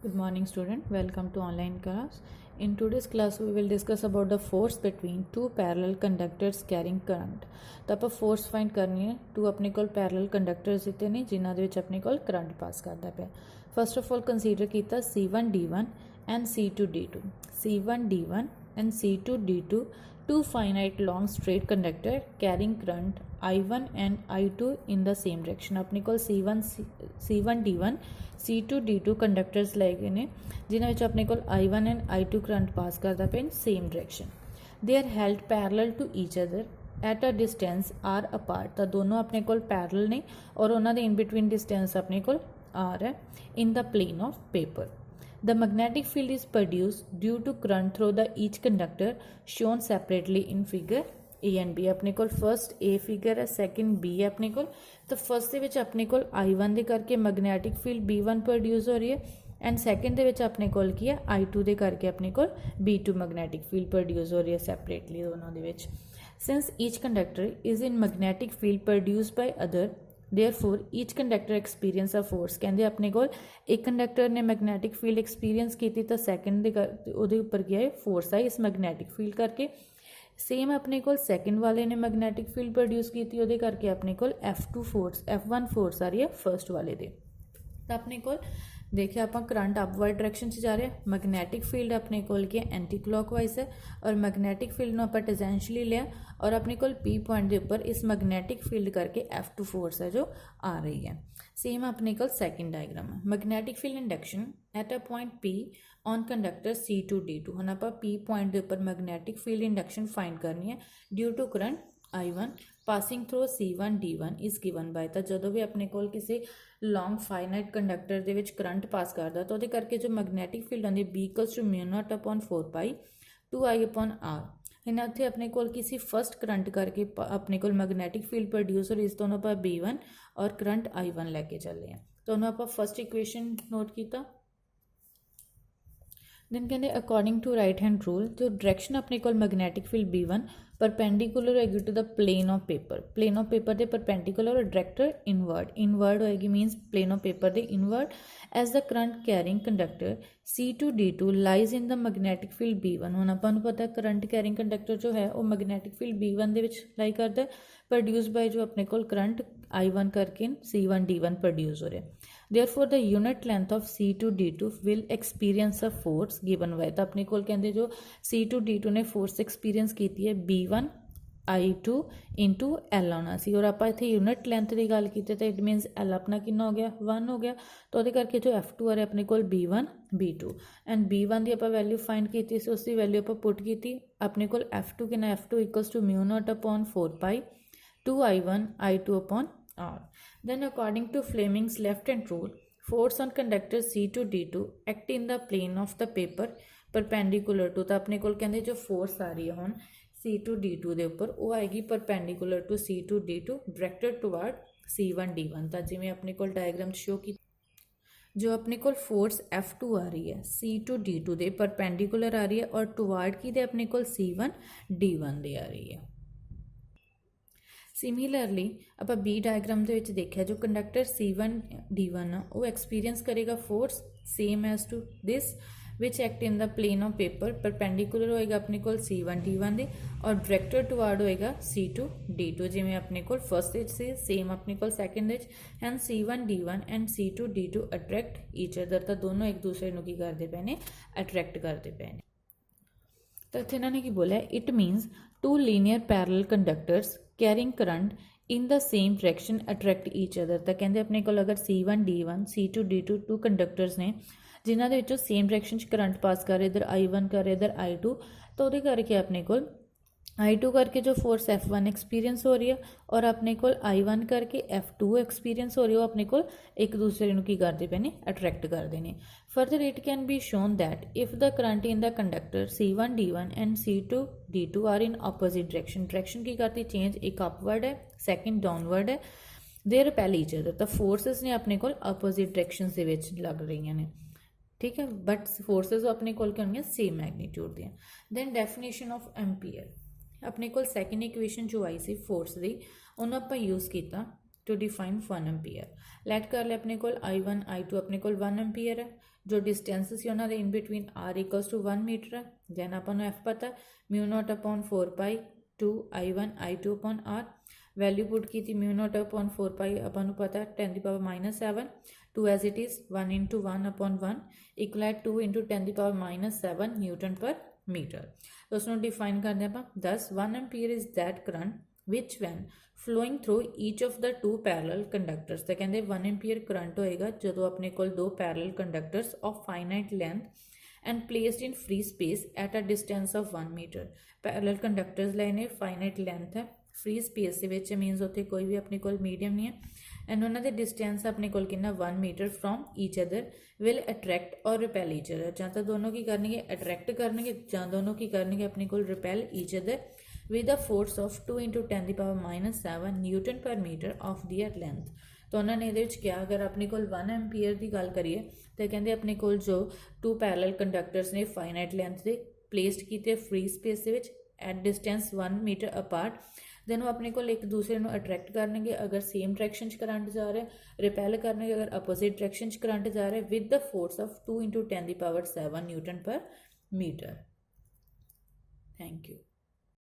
Good morning student, welcome to online class. In today's class we will discuss about the force between two parallel conductors carrying current. तो ਆਪਾਂ force find करनी है two अपने कोल parallel conductors ਦਿੱਤੇ ਨੇ ਜਿਨ੍ਹਾਂ ਦੇ ਵਿੱਚ ਆਪਣੇ ਕੋਲ current pass ਕਰਦਾ ਪਿਆ. First of all consider ਕੀਤਾ C1 D1 and C2 D2. C1 D1 and C2 D2 two finite long straight conductor carrying current I1 and I2 in the same direction. अपने कोल C1 D1 C2 D2 conductors लए गए ने जिन्हां विच अपने कोल I1 and I2 current pass करता पे in same direction. They are held parallel to each other at a distance r apart. तो दोनों अपने कोल पैरेलल ने और उन्हां दे इन बिटवीन डिस्टेंस अपने कोल आर है in the plane of paper. The magnetic field is produced due to current through the each conductor shown separately in figure A and B. अपने कोल फर्स्ट A फिगर है, second B है अपने कोल. तो first ਦੇ अपने कोल I1 ਦੇ करके magnetic field B1 produce हो रही है एंड सैकेंड ਦੇ अपने कोल की है I2 ਦੇ करके अपने कोल B2 मैगनैटिक फील्ड प्रोड्यूस हो रही है सैपरेटली दोनों ਦੇ ਵਿੱਚ. Since each conductor is in magnetic field produced by other, therefore each conductor experience a force. कहते अपने को एक कंडक्टर ने मैगनैटिक फील्ड एक्सपीरियंस की तो सैकेंड दे उपर क्या है फोर्स आई इस मैगनैटिक फील्ड करके. सेम अपने को सैकेंड वाले ने मैगनैटिक फील्ड प्रोड्यूस की करके अपने को F2 फोर्स F1 फोर्स आ रही है फर्स्ट वाले दे. तो अपने को देखिए आप करंट अपवर्ड डायरेक्शन से जा रहे हैं. मैगनैटिक फील्ड अपने को एंटी क्लॉकवाइज है और मैगनैटिक फील्ड में आप टेजेंशियली लिया और अपने को P पॉइंट के उपर इस मैगनैटिक फील्ड करके F2 फोर्स है जो आ रही है. सेम अपने को सैकेंड डायग्राम है. Magnetic field induction at a point P on conductor C2 D2. हम आप P पॉइंट के उपर मैगनैटिक फील्ड इंडक्शन फाइंड करनी है due to current I1 passing through C1 D1 is given by. तो जो भी अपने को किसी लॉन्ग फाइनाइट कंडक्टर दे विच करंट पास करता तो करके जो मैगनैटिक फील्ड आती B इक्वल्स टू μ0/4π 2I/r. इन्हें उत्थे अपने को किसी फर्स्ट करंट करके अपने को मैगनैटिक फील्ड प्रोड्यूस हो इस दोनों आप B1 और करंट I1 लैके चले हैं. तो उन्होंने आप फर्स्ट इक्वेशन नोट किया. देन कहते according to right hand rule जो डायरेक्शन अपने को मैगनैटिक फील्ड B1 परपेंडिकुलर होएगी to the plane of paper. Plane of paper के परपेंडिकुलर और डायरेक्टर इनवर्ड होएगी मीनस प्लेन ऑफ पेपर के inward as the current carrying conductor C2 D2 lies in the magnetic field B1. हुण आपां नूं पता current carrying conductor जो है वो मैगनैटिक फील्ड B1 दे विच लाई करता है प्रोड्यूस बाय जो अपने को करंट I1 करके C1 D1 प्रोड्यूस हो रहा है. Therefore the unit length of C2 D2 will experience a force given by. तो अपने को कहते जो C2 D2 ने फोर्स एक्सपीरियंस की है B1 I2 इंटू L आना सी और आप इतने यूनिट लेंथ की गल की तो इट मीनस L अपना कितना हो गया 1 हो गया. तो वो करके जो F2 आ रहा अपने को B1 B2 एंड B1 की आप वैल्यू फाइंड की उसकी वैल्यू आप पुट की अपने को F2 कि F2 equals to μ0/4π 2I1 I2/r. Then according to Fleming's left-hand rule, force on conductor C2 D2 act in the plane of the paper perpendicular to. तो अपने को कहते जो फोर्स आ रही है हम C2 D2 के उपर वो आएगी perpendicular to C2 D2 directed toward C1 D1. तो जिमें अपने को डायग्राम शो की जो अपने को फोर्स F2 आ रही है C2 D2 के परपेंडिकुलर आ रही है और टुवर्ड की दे अपने को C1 D1 दे आ रही है. सिमिलरली आप बी डायग्राम के देखा जो कंडक्टर C1 D1 वो एक्सपीरियंस करेगा force same as to this which act in the plane of paper perpendicular होएगा अपने को C1 D1 दे और डायरेक्टेड टुवर्ड होएगा C2 D2. जिमें अपने को फर्स्ट से सेम अपने को second and C1 D1 and C2 D2 attract each other. तो दोनों एक दूसरे को की करते पे ने अट्रैक्ट करते पे ने. तो इतने इन्होंने की बोला it means two linear parallel conductors carrying current in the same direction attract each other. तो कहते अपने को अगर C1 D1 C2 D2 two conductors ने जिन्हों के सेम डायरेक्शन करंट पास कर रहे इधर I1 कर रहे इधर I2. तो वो करके अपने को I2 करके जो फोर्स F1 एक्सपीरियंस हो रही है और अपने को I1 करके F2 एक्सपीरियंस हो रही है वो अपने को एक दूसरे को की करते पे ने अट्रैक्ट करते हैं. Further it can be shown that if the current in the conductor C1 D1 and C2 D2 are in opposite direction की करती चेंज एक अपवर्ड है सैकेंड डाउनवर्ड है दे रिपेल ईच अदर. तो फोर्सेस ने अपने को अपोजिट डायरेक्शन लग रही ने. ठीक है बट फोर्सेस अपने को सेम मैगनीट्यूड दी. दैन डेफिनेशन ऑफ एम्पीयर अपने को सैकेंड इक्वेशन जो आई सी फोर्स की उन्होंने आप यूज़ किया टू डिफाइन 1 एम्पीयर. लैट कर ले अपने को I1 I2 अपने को 1 एम्पीयर है जो डिस्टेंस सी उन्होंने in between r equals to 1 metre है। दैन अपन एफ पता है mu naught upon 4 pi two I1 I2 upon r. Value put की थी म्यू नॉट अपॉन 4 पाई अपन पता है 10 की power -7 two as it is 1 × 1 upon 1 equal है 2 × 10 की पावर -7 न्यूटन पर मीटर। तो उसको डिफाइन करते हैं आप 10 1 ampere is that current which when flowing through each of the two parallel conductors. तो कहते 1 एम्पीयर करंट होएगा जो अपने को दो parallel conductors of finite length and placed in free space at a distance of 1 metre. Parallel conductors लेने finite length है free space के मीनस उत्थे कोई भी अपने को मीडियम नहीं है एंड उन्होंने डिस्टेंस अपने को कितना 1 metre from each other will attract और रिपेल ईच अदर। ਜਾਂ ਤਾਂ दोनों की करने अट्रैक्ट करने ਜਾਂ दोनों की करने अपने को repel each other with the force of 2 × 10 की पावर -7 न्यूटन पर मीटर ऑफ दियर लेंथ। तो उन्होंने ये क्या अगर अपने को 1 एम्पीयर की गल करिए तो कहते अपने को जो टू पैरल कंडक्टर्स ने फाइनाइट लेंथ से प्लेसड किए free space at distance 1 metre apart then वो अपने को एक दूसरे को अट्रैक्ट करने अगर सेम डायरैक्शन करंट जा रहा है रिपेल करने अगर अपोजिट डायरैक्शन करंट जा रहा है विद द फोर्स ऑफ 2 × 10 की पावर 7 न्यूटन पर मीटर। Thank you.